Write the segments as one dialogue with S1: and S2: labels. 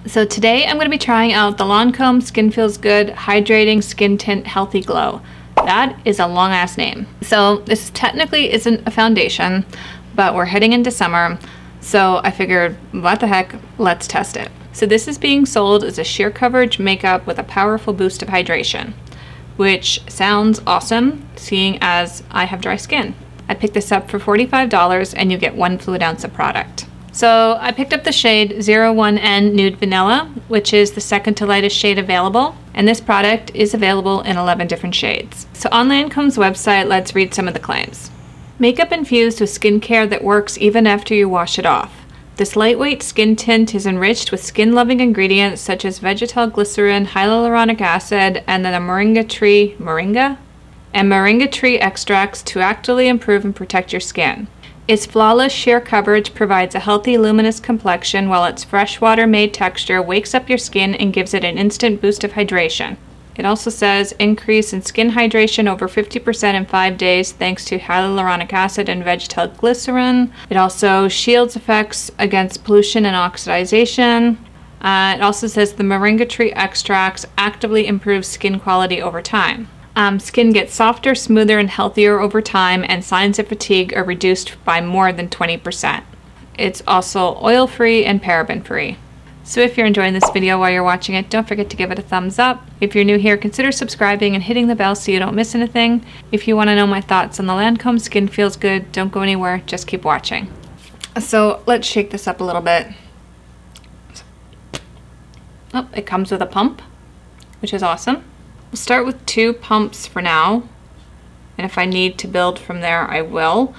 S1: So today I'm going to be trying out the Lancome Skin Feels Good Hydrating Skin Tint Healthy Glow. That is a long ass name. So this technically isn't a foundation, but we're heading into summer, so I figured, what the heck, let's test it. So this is being sold as a sheer coverage makeup with a powerful boost of hydration, which sounds awesome seeing as I have dry skin. I picked this up for $45 and you get 1 fluid ounce of product. So I picked up the shade 01N Nude Vanilla, which is the second to lightest shade available. And this product is available in 11 different shades. So on Lancome's website, let's read some of the claims. Makeup infused with skincare that works even after you wash it off. This lightweight skin tint is enriched with skin-loving ingredients such as vegetal, glycerin, hyaluronic acid, and then moringa tree extracts to actively improve and protect your skin. Its flawless sheer coverage provides a healthy, luminous complexion, while its freshwater-made texture wakes up your skin and gives it an instant boost of hydration. It also says increase in skin hydration over 50% in 5 days thanks to hyaluronic acid and vegetal glycerin. It also shields effects against pollution and oxidization. It also says the moringa tree extracts actively improve skin quality over time. Skin gets softer, smoother, and healthier over time, and signs of fatigue are reduced by more than 20%. It's also oil-free and paraben-free. So if you're enjoying this video while you're watching it, don't forget to give it a thumbs up. If you're new here, consider subscribing and hitting the bell so you don't miss anything. If you want to know my thoughts on the Lancome Skin Feels Good, don't go anywhere, just keep watching. So let's shake this up a little bit. Oh, it comes with a pump, which is awesome. We'll start with 2 pumps for now, and if I need to build from there, I will.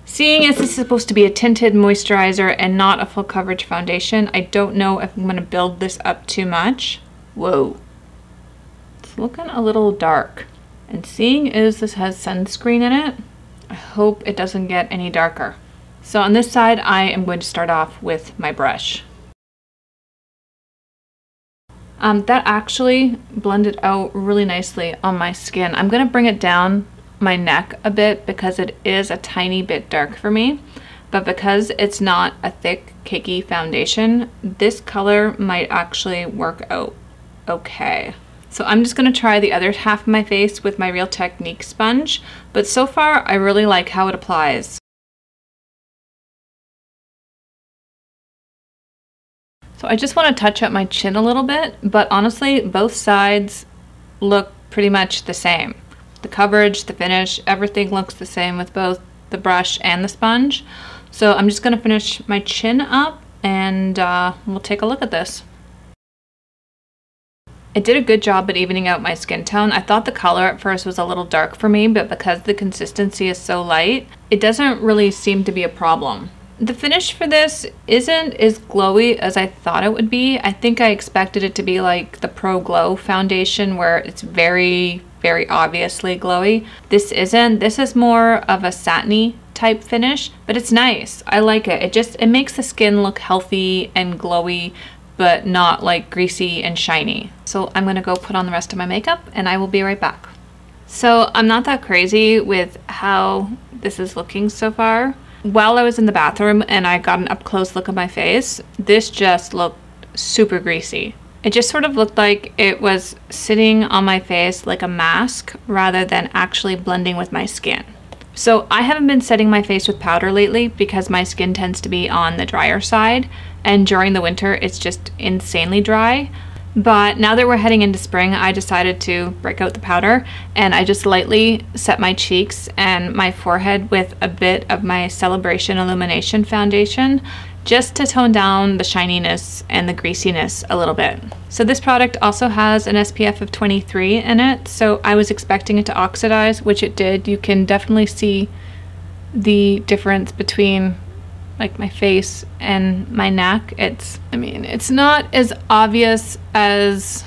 S1: Seeing as this is supposed to be a tinted moisturizer and not a full coverage foundation, I don't know if I'm going to build this up too much. Whoa. It's looking a little dark. And seeing as this has sunscreen in it, I hope it doesn't get any darker. So on this side, I am going to start off with my brush. That actually blended out really nicely on my skin. I'm going to bring it down my neck a bit because it is a tiny bit dark for me, but because it's not a thick cakey foundation, this color might actually work out okay. So I'm just going to try the other half of my face with my Real Technique sponge, but so far I really like how it applies. So I just want to touch up my chin a little bit, but honestly both sides look pretty much the same. The coverage, the finish, everything looks the same with both the brush and the sponge. So I'm just going to finish my chin up and we'll take a look at this. It did a good job at evening out my skin tone. I thought the color at first was a little dark for me, but because the consistency is so light, it doesn't really seem to be a problem. The finish for this isn't as glowy as I thought it would be. I think I expected it to be like the Pro Glow foundation where it's very obviously glowy. This isn't. This is more of a satiny type finish, but it's nice. I like it. It makes the skin look healthy and glowy, but not like greasy and shiny. So I'm gonna go put on the rest of my makeup and I will be right back. So I'm not that crazy with how this is looking so far. While I was in the bathroom and I got an up close look at my face, this just looked super greasy. It just sort of looked like it was sitting on my face like a mask rather than actually blending with my skin. So I haven't been setting my face with powder lately because my skin tends to be on the drier side, and during the winter it's just insanely dry. But now that we're heading into spring, I decided to break out the powder and I just lightly set my cheeks and my forehead with a bit of my Celebration Illumination foundation just to tone down the shininess and the greasiness a little bit. So this product also has an SPF of 23 in it, so I was expecting it to oxidize, which it did. You can definitely see the difference between like my face and my neck. It's not as obvious as,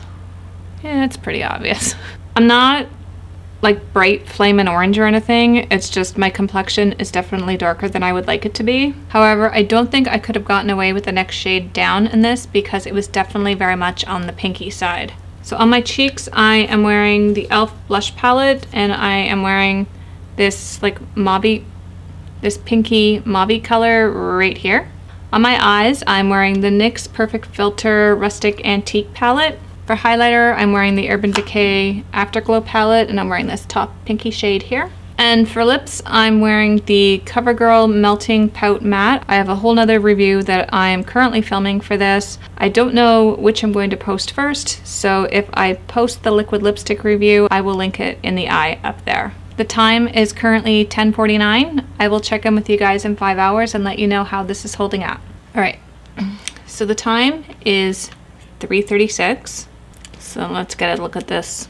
S1: yeah, it's pretty obvious. I'm not like bright flaming orange or anything. It's just my complexion is definitely darker than I would like it to be. However, I don't think I could have gotten away with the next shade down in this because it was definitely very much on the pinky side. So on my cheeks, I am wearing the e.l.f. blush palette and I am wearing this like pinky mauve color right here. On my eyes, I'm wearing the NYX Perfect Filter Rustic Antique palette. For highlighter, I'm wearing the Urban Decay Afterglow palette, and I'm wearing this top pinky shade here. And for lips, I'm wearing the CoverGirl Melting Pout Matte. I have a whole nother review that I am currently filming for this. I don't know which I'm going to post first, so if I post the liquid lipstick review, I will link it in the eye up there. The time is currently 10:49. I will check in with you guys in 5 hours and let you know how this is holding up. All right, so the time is 3:36. So let's get a look at this.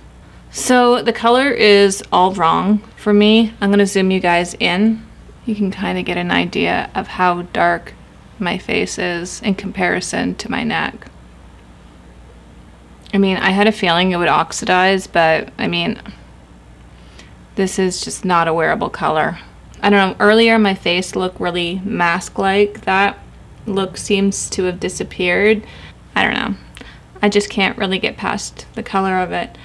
S1: So the color is all wrong for me. I'm gonna zoom you guys in. You can kind of get an idea of how dark my face is in comparison to my neck. I mean, I had a feeling it would oxidize, but I mean, this is just not a wearable color. I don't know, earlier my face looked really mask-like. That look seems to have disappeared. I don't know. I just can't really get past the color of it.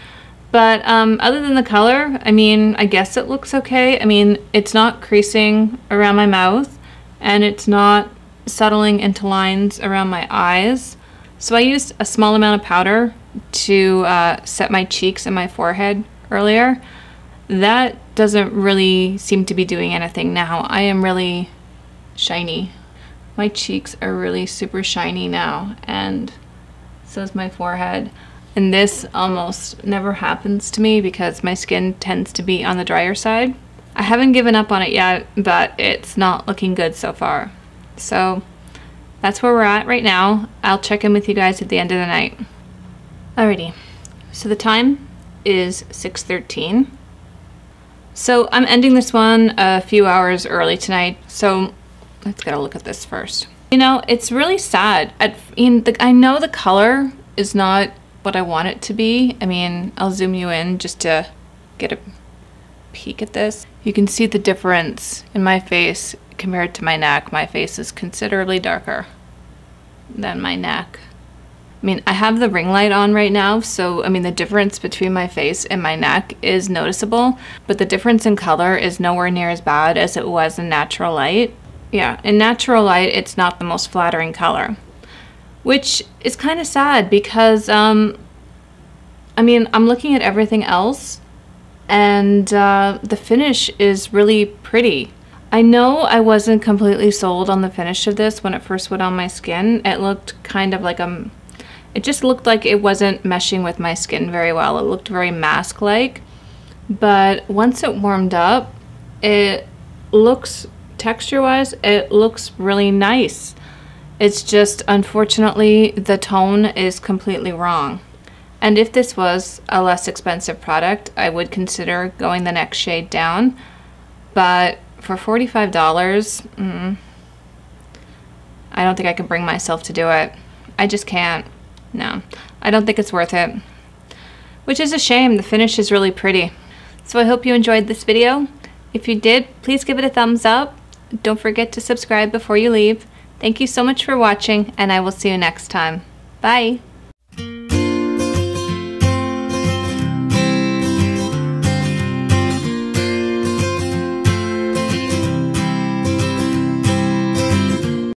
S1: But other than the color, I mean, I guess it looks okay. I mean, it's not creasing around my mouth, and it's not settling into lines around my eyes. So I used a small amount of powder to set my cheeks and my forehead earlier. That doesn't really seem to be doing anything now. I am really shiny. My cheeks are really super shiny now, and so is my forehead. And this almost never happens to me because my skin tends to be on the drier side. I haven't given up on it yet, but it's not looking good so far. So that's where we're at right now. I'll check in with you guys at the end of the night. Alrighty, so the time is 6:13. So I'm ending this one a few hours early tonight. So let's get a look at this first. You know, it's really sad. I know the color is not what I want it to be. I mean, I'll zoom you in just to get a peek at this. You can see the difference in my face compared to my neck. My face is considerably darker than my neck. I mean, I have the ring light on right now, so I mean the difference between my face and my neck is noticeable, but the difference in color is nowhere near as bad as it was in natural light. Yeah, in natural light, it's not the most flattering color, which is kind of sad because, I mean, I'm looking at everything else and the finish is really pretty. I know I wasn't completely sold on the finish of this when it first went on my skin. It looked kind of like it just looked like it wasn't meshing with my skin very well. It looked very mask-like, but once it warmed up, it looks, texture-wise, it looks really nice. It's just, unfortunately, the tone is completely wrong. And if this was a less expensive product, I would consider going the next shade down. But for $45, I don't think I can bring myself to do it. I just can't. No, I don't think it's worth it. Which is a shame. The finish is really pretty. So I hope you enjoyed this video. If you did, please give it a thumbs up. Don't forget to subscribe before you leave. Thank you so much for watching, and I will see you next time. Bye!